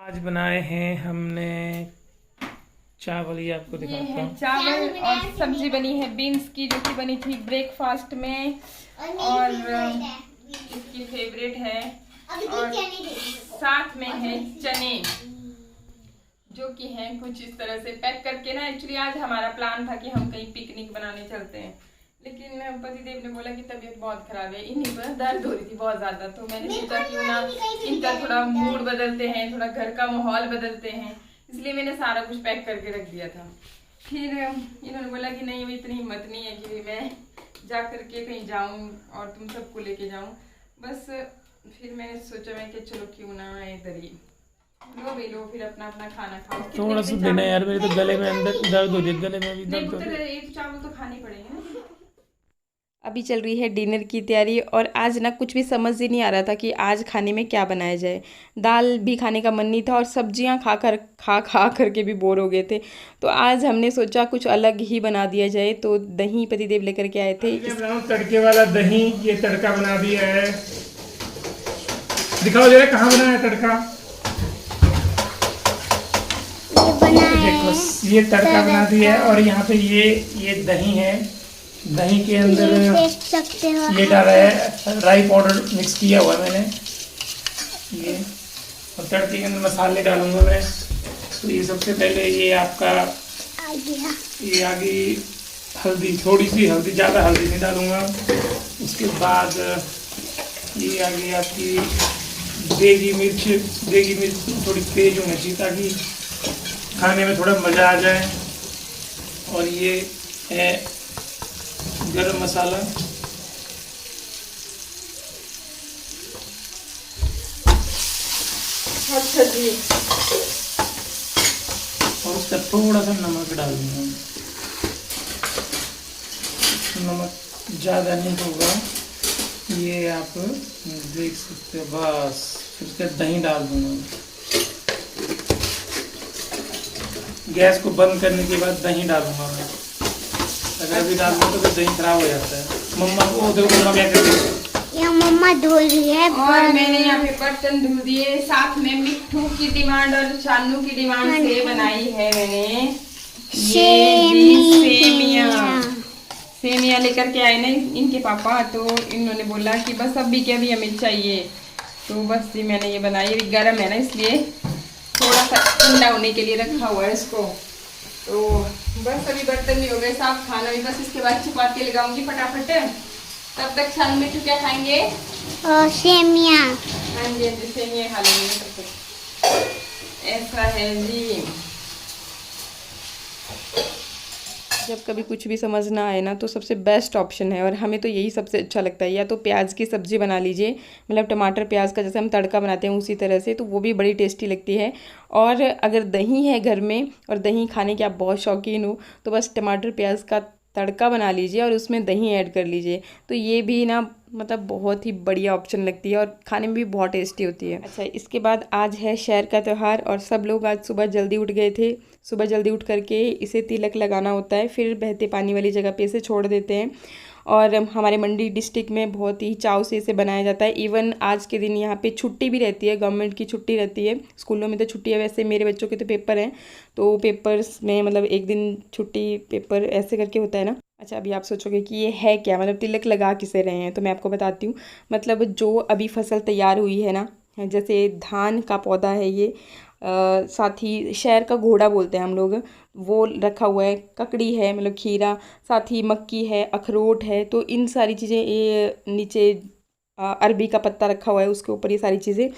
आज बनाए हैं हमने चावल, ये आपको ये दिखाता है हूँ। चावल और सब्जी बनी है बीन्स की, जो कि बनी थी ब्रेकफास्ट में और इसकी फेवरेट है। और साथ में है चने, जो कि हैं कुछ इस तरह से पैक करके ना। एक्चुअली आज हमारा प्लान था कि हम कहीं पिकनिक बनाने चलते हैं, लेकिन पतिदेव ने बोला कि तबीयत बहुत खराब है, इन्हीं पर दर्द हो रही थी बहुत ज्यादा। तो मैंने सोचा क्यों ना इनका थोड़ा मूड बदलते हैं, थोड़ा घर का माहौल बदलते हैं, इसलिए मैंने सारा कुछ पैक करके रख दिया था। फिर इन्होंने बोला कि नहीं, इतनी हिम्मत नहीं है कि मैं जा करके कहीं जाऊं और तुम सबको लेके जाऊं। बस फिर मैंने सोचा मैं कि चलो क्यों ना इधर ही लो भी लो, फिर अपना अपना खाना खाओ। थोड़ा सा देना यार, मेरे तो गले में अंदर दर्द हो रही है, गले में भी नहीं दर्द हो पुत्र, रही है। ये चावल तो खाने पड़ेंगे ना। अभी चल रही है डिनर की तैयारी और आज ना कुछ भी समझ ही नहीं आ रहा था कि आज खाने में क्या बनाया जाए। दाल भी खाने का मन नहीं था और सब्जियां खा करके भी बोर हो गए थे। तो आज हमने सोचा कुछ अलग ही बना दिया जाए, तो दही पतिदेव लेकर के आए थे। मैं बनाऊं तड़के वाला दही, ये तड़का बना दिया है। दिखाओ जरा कहाँ बनाया है तड़का। देखो ये तड़का बना दिया है और यहाँ पे ये दही है। दही के अंदर ये डाला है, राई पाउडर मिक्स किया हुआ है मैंने ये। और तड़के के अंदर मसाले डालूंगा मैं। तो ये सबसे पहले ये आपका ये आ गई हल्दी, थोड़ी सी हल्दी, ज़्यादा हल्दी नहीं डालूंगा। उसके बाद ये आ गई आपकी देगी मिर्च। देगी मिर्च थोड़ी तेज होनी चाहिए ताकि खाने में थोड़ा मज़ा आ जाए। और ये है गरम मसाला। अच्छा जी। और उसका थोड़ा सा नमक डाल दूंगा। नमक ज़्यादा नहीं होगा, ये आप देख सकते हो। बस फिर उसके दही डाल दूंगा। गैस को बंद करने के बाद दही डालूंगा मैं। अगर अभी डालूंगा तो फिर दही खराब हो जाता है। मम्मा को देखो, मम्मा क्या कर रही है। यहाँ मम्मा धो रही है और मैंने यहाँ पे बर्तन धो दिए। साथ में मिट्टू की डिमांड और चानू की डिमांड से बनाई है मैंने ये जी सेमिया लेकर के आए ना इनके पापा। तो इन्होंने बोला कि बस अभी के अभी हमें चाहिए, तो बस जी मैंने ये बनाई। अभी गर्म है ना, इसलिए थोड़ा सा ठंडा होने के लिए रखा हुआ है इसको। तो बस अभी बर्तन भी हो गए साफ, खाना भी बस इसके बाद चपाती लगाऊंगी फटाफट। तब तक चानू मिट्टू क्या खाएंगे? और सेमिया। हाँ जी, हाँ जी, सेमिया खा लेंगे तब तक। ऐसा है जी। जब कभी कुछ भी समझ ना आए ना, तो सबसे बेस्ट ऑप्शन है और हमें तो यही सबसे अच्छा लगता है, या तो प्याज की सब्ज़ी बना लीजिए, मतलब टमाटर प्याज का जैसे हम तड़का बनाते हैं उसी तरह से, तो वो भी बड़ी टेस्टी लगती है। और अगर दही है घर में और दही खाने के आप बहुत शौकीन हो, तो बस टमाटर प्याज का तड़का बना लीजिए और उसमें दही ऐड कर लीजिए, तो ये भी ना मतलब बहुत ही बढ़िया ऑप्शन लगती है और खाने में भी बहुत टेस्टी होती है। अच्छा, इसके बाद आज है शहर का त्यौहार और सब लोग आज सुबह जल्दी उठ गए थे। सुबह जल्दी उठ करके इसे तिलक लगाना होता है, फिर बहते पानी वाली जगह पे इसे छोड़ देते हैं। और हमारे मंडी डिस्ट्रिक्ट में बहुत ही चाव से इसे बनाया जाता है। इवन आज के दिन यहाँ पे छुट्टी भी रहती है, गवर्नमेंट की छुट्टी रहती है। स्कूलों में तो छुट्टी है, वैसे मेरे बच्चों के तो पेपर हैं, तो पेपर्स में मतलब एक दिन छुट्टी, पेपर ऐसे करके होता है ना। अच्छा, अभी आप सोचोगे कि ये है क्या, मतलब तिलक लगा किसे रहे हैं, तो मैं आपको बताती हूँ। मतलब जो अभी फसल तैयार हुई है ना, जैसे धान का पौधा है ये, साथ ही शहर का घोड़ा बोलते हैं हम लोग, वो रखा हुआ है, ककड़ी है मतलब खीरा, साथ ही मक्की है, अखरोट है, तो इन सारी चीज़ें, ये नीचे अरबी का पत्ता रखा हुआ है, उसके ऊपर ये सारी चीज़ें।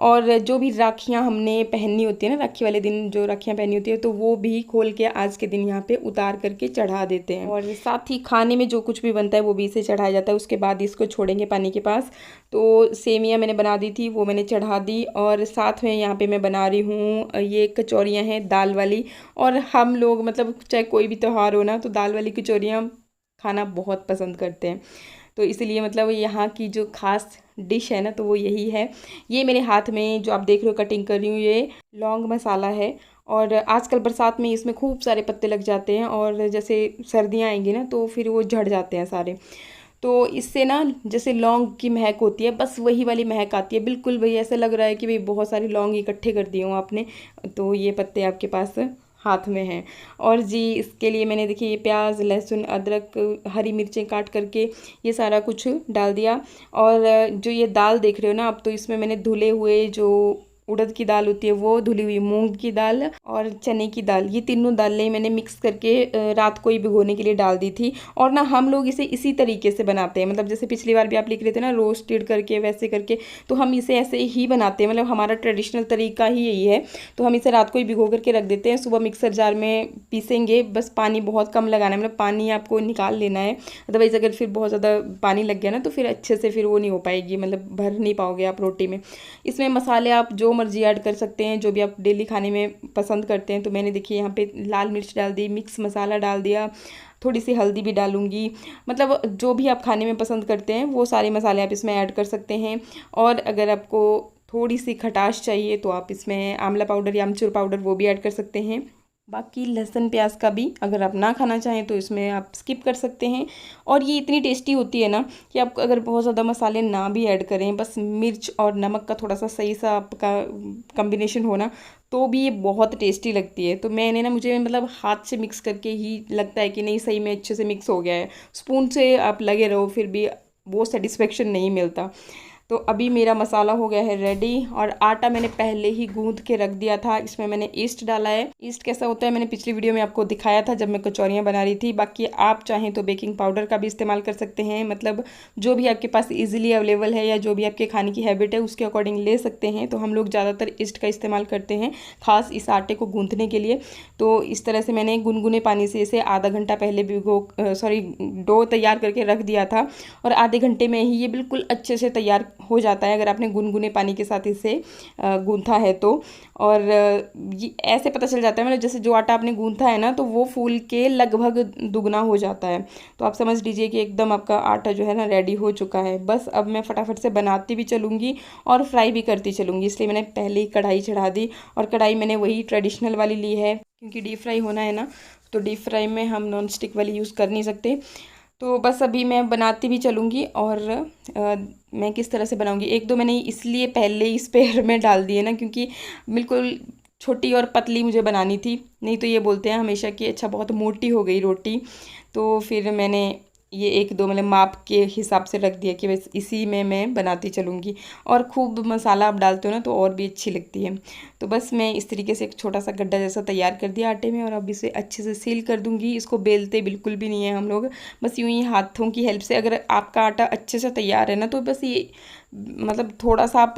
और जो भी राखियाँ हमने पहननी होती है ना, राखी वाले दिन जो राखियाँ पहनी होती है, तो वो भी खोल के आज के दिन यहाँ पे उतार करके चढ़ा देते हैं। और साथ ही खाने में जो कुछ भी बनता है वो भी इसे चढ़ाया जाता है। उसके बाद इसको छोड़ेंगे पानी के पास। तो सेमिया मैंने बना दी थी, वो मैंने चढ़ा दी। और साथ में यहाँ पे मैं बना रही हूँ ये कचौरियाँ हैं दाल वाली। और हम लोग मतलब चाहे कोई भी त्यौहार हो ना, तो दाल वाली कचौरियाँ खाना बहुत पसंद करते हैं, तो इसलिए मतलब यहाँ की जो खास डिश है ना, तो वो यही है। ये मेरे हाथ में जो आप देख रहे हो कटिंग कर रही हूँ, ये लौंग मसाला है। और आजकल बरसात में इसमें खूब सारे पत्ते लग जाते हैं और जैसे सर्दियाँ आएंगी ना, तो फिर वो झड़ जाते हैं सारे। तो इससे ना जैसे लौंग की महक होती है, बस वही वाली महक आती है। बिल्कुल भाई ऐसा लग रहा है कि भाई बहुत सारे लौंग इकट्ठे कर दिए हों आपने। तो ये पत्ते आपके पास हाथ में हैं। और जी इसके लिए मैंने देखिए ये प्याज, लहसुन, अदरक, हरी मिर्चें काट करके ये सारा कुछ डाल दिया। और जो ये दाल देख रहे हो ना आप, तो इसमें मैंने धुले हुए जो उड़द की दाल होती है वो, धुली हुई मूंग की दाल और चने की दाल, ये तीनों दालें मैंने मिक्स करके रात को ही भिगोने के लिए डाल दी थी। और ना हम लोग इसे इसी तरीके से बनाते हैं, मतलब जैसे पिछली बार भी आप लिख रहे थे ना रोस्टेड करके, वैसे करके, तो हम इसे ऐसे ही बनाते हैं। मतलब हमारा ट्रेडिशनल तरीका ही यही है। तो हम इसे रात को ही भिगो करके रख देते हैं, सुबह मिक्सर जार में पीसेंगे। बस पानी बहुत कम लगाना है, मतलब पानी आपको निकाल लेना है। अदरवाइज़ अगर फिर बहुत ज़्यादा पानी लग गया ना तो फिर अच्छे से फिर वो नहीं हो पाएगी, मतलब भर नहीं पाओगे आप रोटी में। इसमें मसाले आप जो मर्जी ऐड कर सकते हैं, जो भी आप डेली खाने में पसंद करते हैं। तो मैंने देखिए यहाँ पे लाल मिर्च डाल दी, मिक्स मसाला डाल दिया, थोड़ी सी हल्दी भी डालूंगी। मतलब जो भी आप खाने में पसंद करते हैं वो सारे मसाले आप इसमें ऐड कर सकते हैं। और अगर आपको थोड़ी सी खटास चाहिए तो आप इसमें आंवला पाउडर या अमचूर पाउडर वो भी ऐड कर सकते हैं। बाकी लहसुन प्याज का भी अगर आप ना खाना चाहें तो इसमें आप स्किप कर सकते हैं। और ये इतनी टेस्टी होती है ना कि आप अगर बहुत ज़्यादा मसाले ना भी ऐड करें, बस मिर्च और नमक का थोड़ा सा सही सा आपका कम्बिनेशन हो ना, तो भी ये बहुत टेस्टी लगती है। तो मैंने ना, मुझे मतलब हाथ से मिक्स करके ही लगता है कि नहीं सही में अच्छे से मिक्स हो गया है। स्पून से आप लगे रहो फिर भी वो सेटिस्फेक्शन नहीं मिलता। तो अभी मेरा मसाला हो गया है रेडी। और आटा मैंने पहले ही गूंद के रख दिया था। इसमें मैंने ईस्ट डाला है। ईस्ट कैसा होता है मैंने पिछली वीडियो में आपको दिखाया था जब मैं कचौरियाँ बना रही थी। बाकी आप चाहें तो बेकिंग पाउडर का भी इस्तेमाल कर सकते हैं, मतलब जो भी आपके पास इजीली अवेलेबल है या जो भी आपके खाने की हैबिट है उसके अकॉर्डिंग ले सकते हैं। तो हम लोग ज़्यादातर ईस्ट का इस्तेमाल करते हैं, खास इस आटे को गूंथने के लिए। तो इस तरह से मैंने गुनगुने पानी से इसे आधा घंटा पहले डो तैयार करके रख दिया था। और आधे घंटे में ही ये बिल्कुल अच्छे से तैयार हो जाता है अगर आपने गुनगुने पानी के साथ इसे गूंथा है तो। और ये ऐसे पता चल जाता है, मतलब जैसे जो आटा आपने गूंथा है ना तो वो फूल के लगभग दुगना हो जाता है। तो आप समझ लीजिए कि एकदम आपका आटा जो है ना रेडी हो चुका है। बस अब मैं फटाफट से बनाती भी चलूँगी और फ्राई भी करती चलूँगी, इसलिए मैंने पहले ही कढ़ाई चढ़ा दी। और कढ़ाई मैंने वही ट्रेडिशनल वाली ली है, क्योंकि डीप फ्राई होना है ना, तो डीप फ्राई में हम नॉन स्टिक वाली यूज़ कर नहीं सकते। तो बस अभी मैं बनाती भी चलूँगी। और मैं किस तरह से बनाऊँगी, एक दो मैंने इसलिए पहले ही स्पेयर में डाल दिए ना, क्योंकि बिल्कुल छोटी और पतली मुझे बनानी थी। नहीं तो ये बोलते हैं हमेशा कि अच्छा बहुत मोटी हो गई रोटी। तो फिर मैंने ये एक दो मतलब माप के हिसाब से रख दिया कि बस इसी में मैं बनाती चलूँगी। और खूब मसाला आप डालते हो ना तो और भी अच्छी लगती है। तो बस मैं इस तरीके से एक छोटा सा गड्ढा जैसा तैयार कर दिया आटे में, और अब इसे अच्छे से सील कर दूँगी। इसको बेलते बिल्कुल भी नहीं है हम लोग, बस यूँ ही हाथों की हेल्प से। अगर आपका आटा अच्छे से तैयार है ना तो बस ये मतलब थोड़ा सा आप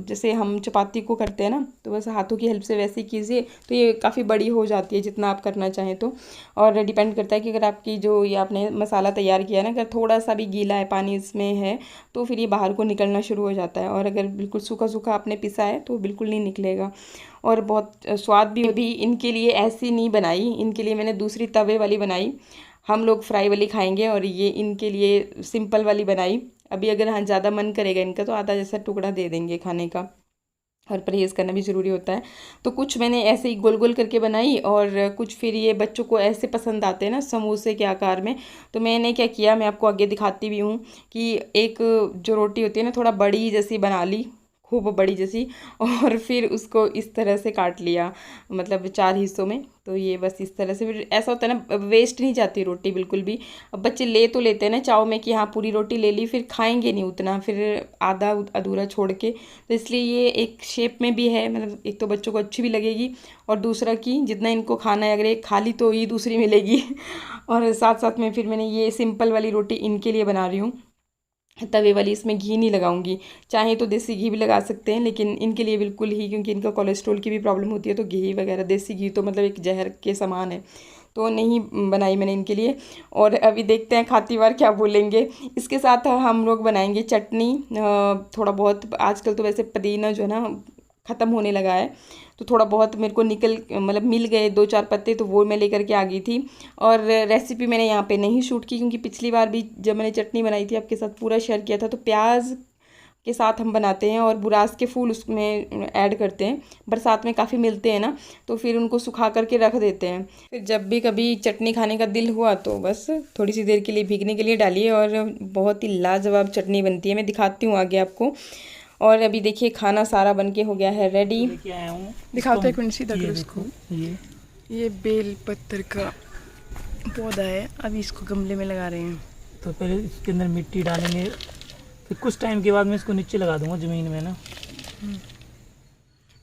जैसे हम चपाती को करते हैं ना, तो बस हाथों की हेल्प से वैसे ही कीजिए तो ये काफ़ी बड़ी हो जाती है जितना आप करना चाहें तो। और डिपेंड करता है कि अगर आपकी जो ये आपने मसाला तैयार किया है ना, अगर थोड़ा सा भी गीला है, पानी इसमें है, तो फिर ये बाहर को निकलना शुरू हो जाता है। और अगर बिल्कुल सूखा सूखा आपने पिसा है तो बिल्कुल नहीं निकलेगा। और बहुत स्वाद भी इनके लिए ऐसी नहीं बनाई, इनके लिए मैंने दूसरी तवे वाली बनाई। हम लोग फ्राई वाली खाएंगे और ये इनके लिए सिंपल वाली बनाई। अभी अगर हाँ ज़्यादा मन करेगा इनका तो आधा जैसा टुकड़ा दे देंगे खाने का, और परहेज़ करना भी ज़रूरी होता है। तो कुछ मैंने ऐसे ही गोल गोल करके बनाई, और कुछ फिर ये बच्चों को ऐसे पसंद आते हैं ना समोसे के आकार में। तो मैंने क्या किया, मैं आपको आगे दिखाती भी हूँ कि एक जो रोटी होती है ना थोड़ा बड़ी जैसी बना ली, खूब बड़ी जैसी, और फिर उसको इस तरह से काट लिया, मतलब 4 हिस्सों में। तो ये बस इस तरह से फिर ऐसा होता है ना, वेस्ट नहीं जाती रोटी बिल्कुल भी। अब बच्चे ले तो लेते हैं ना चाव में कि हाँ पूरी रोटी ले ली, फिर खाएंगे नहीं उतना, फिर आधा अधूरा छोड़ के। तो इसलिए ये एक शेप में भी है, मतलब एक तो बच्चों को अच्छी भी लगेगी, और दूसरा कि जितना इनको खाना है अगर एक खा ली तो ये दूसरी मिलेगी। और साथ साथ में फिर मैंने ये सिंपल वाली रोटी इनके लिए बना रही हूँ, तवे वाली। इसमें घी नहीं लगाऊंगी, चाहे तो देसी घी भी लगा सकते हैं, लेकिन इनके लिए बिल्कुल ही, क्योंकि इनका कोलेस्ट्रॉल की भी प्रॉब्लम होती है, तो घी वगैरह देसी घी तो मतलब एक जहर के समान है, तो नहीं बनाई मैंने इनके लिए। और अभी देखते हैं खाती बार क्या बोलेंगे। इसके साथ हम लोग बनाएंगे चटनी, थोड़ा बहुत। आजकल तो वैसे पुदीना जो है ना ख़त्म होने लगा है, तो थोड़ा बहुत मेरे को मतलब मिल गए 2-4 पत्ते, तो वो मैं लेकर के आ गई थी। और रेसिपी मैंने यहाँ पे नहीं शूट की, क्योंकि पिछली बार भी जब मैंने चटनी बनाई थी आपके साथ पूरा शेयर किया था, तो प्याज के साथ हम बनाते हैं, और बुरास के फूल उसमें ऐड करते हैं। बरसात में काफ़ी मिलते हैं ना, तो फिर उनको सुखा करके रख देते हैं। फिर जब भी कभी चटनी खाने का दिल हुआ तो बस थोड़ी सी देर के लिए भीगने के लिए डालिए, और बहुत ही लाजवाब चटनी बनती है। मैं दिखाती हूँ आगे आपको। और अभी देखिए खाना सारा बन के हो गया है रेडी। लेके आया हूँ, दिखाओ तो एक मिनट सीधा ये करो इसको। देखो, ये बेल पत्तर का पौधा है, अभी इसको गमले में लगा रहे हैं। तो पहले इसके अंदर मिट्टी डालेंगे, फिर कुछ टाइम के बाद मैं इसको नीचे लगा दूंगा ज़मीन में ना।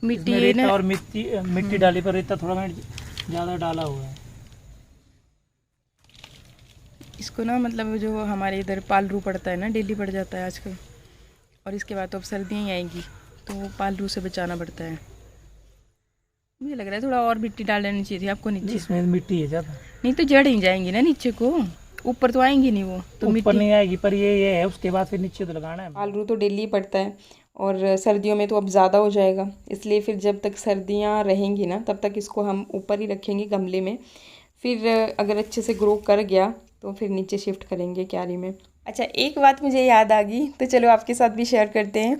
मिट्टी रेता और मिट्टी डाली पर रेता थोड़ा मैं ज़्यादा डाला हुआ है। इसको ना मतलब जो हमारे इधर पालरू पड़ता है ना, डेली पड़ जाता है आजकल, और इसके बाद तो अब सर्दियाँ ही आएंगी, तो पालरू से बचाना पड़ता है। मुझे लग रहा है थोड़ा और मिट्टी डाल देनी चाहिए थी आपको नीचे। इसमें मिट्टी है ज़्यादा, नहीं तो जड़ ही जाएंगी ना नीचे को, ऊपर तो आएंगी नहीं वो तो ऊपर मिट्टी नहीं आएगी, पर ये है उसके बाद फिर नीचे तो लगाना है। पालरू तो डेली पड़ता है, और सर्दियों में तो अब ज़्यादा हो जाएगा, इसलिए फिर जब तक सर्दियाँ रहेंगी ना तब तक इसको हम ऊपर ही रखेंगे गमले में। फिर अगर अच्छे से ग्रो कर गया तो फिर नीचे शिफ्ट करेंगे क्यारी में। अच्छा, एक बात मुझे याद आ गई, तो चलो आपके साथ भी शेयर करते हैं।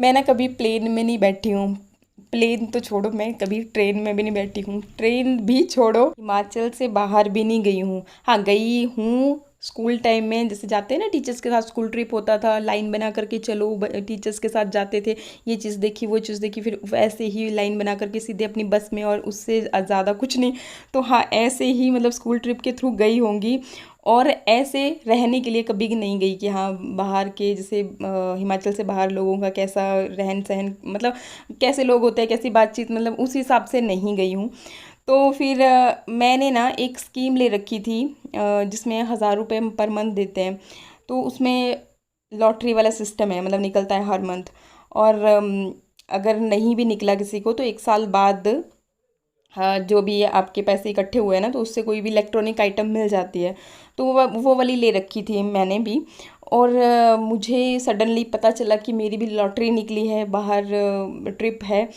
मैं ना कभी प्लेन में नहीं बैठी हूँ, प्लेन तो छोड़ो, मैं कभी ट्रेन में भी नहीं बैठी हूँ, ट्रेन भी छोड़ो, हिमाचल से बाहर भी नहीं गई हूँ। हाँ, गई हूँ स्कूल टाइम में, जैसे जाते हैं ना टीचर्स के साथ, स्कूल ट्रिप होता था, लाइन बना करके चलो, टीचर्स के साथ जाते थे, ये चीज़ देखी वो चीज़ देखी, फिर वैसे ही लाइन बना करके सीधे अपनी बस में, और उससे ज़्यादा कुछ नहीं। तो हाँ, ऐसे ही मतलब स्कूल ट्रिप के थ्रू गई होंगी, और ऐसे रहने के लिए कभी नहीं गई कि हाँ बाहर के, जैसे हिमाचल से बाहर लोगों का कैसा रहन सहन, मतलब कैसे लोग होते हैं, कैसी बातचीत, मतलब उस हिसाब से नहीं गई हूँ। तो फिर मैंने ना एक स्कीम ले रखी थी, जिसमें 1000 रुपये पर मंथ देते हैं, तो उसमें लॉटरी वाला सिस्टम है, मतलब निकलता है हर मंथ, और अगर नहीं भी निकला किसी को तो 1 साल बाद, हाँ, जो भी आपके पैसे इकट्ठे हुए हैं ना, तो उससे कोई भी इलेक्ट्रॉनिक आइटम मिल जाती है। तो वो वाली ले रखी थी मैंने भी, और मुझे सडनली पता चला कि मेरी भी लॉटरी निकली है, बाहर ट्रिप है।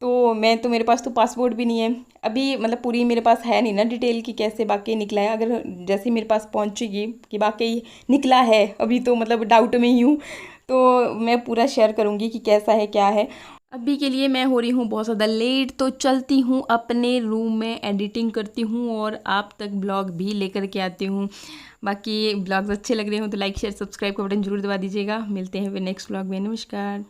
तो मेरे पास तो पासपोर्ट भी नहीं है अभी, मतलब पूरी मेरे पास है नहीं ना डिटेल कि कैसे वाकई निकला है। अगर जैसे मेरे पास पहुंचेगी कि वाकई निकला है, अभी तो मतलब डाउट में ही हूँ, तो मैं पूरा शेयर करूँगी कि कैसा है क्या है। अभी के लिए मैं हो रही हूँ बहुत ज़्यादा लेट, तो चलती हूँ अपने रूम में, एडिटिंग करती हूँ और आप तक ब्लॉग भी लेकर के आती हूँ। बाकी ब्लॉग्स अच्छे लग रहे हो तो लाइक शेयर सब्सक्राइब का बटन जरूर दबा दीजिएगा। मिलते हैं फिर नेक्स्ट ब्लॉग में। नमस्कार।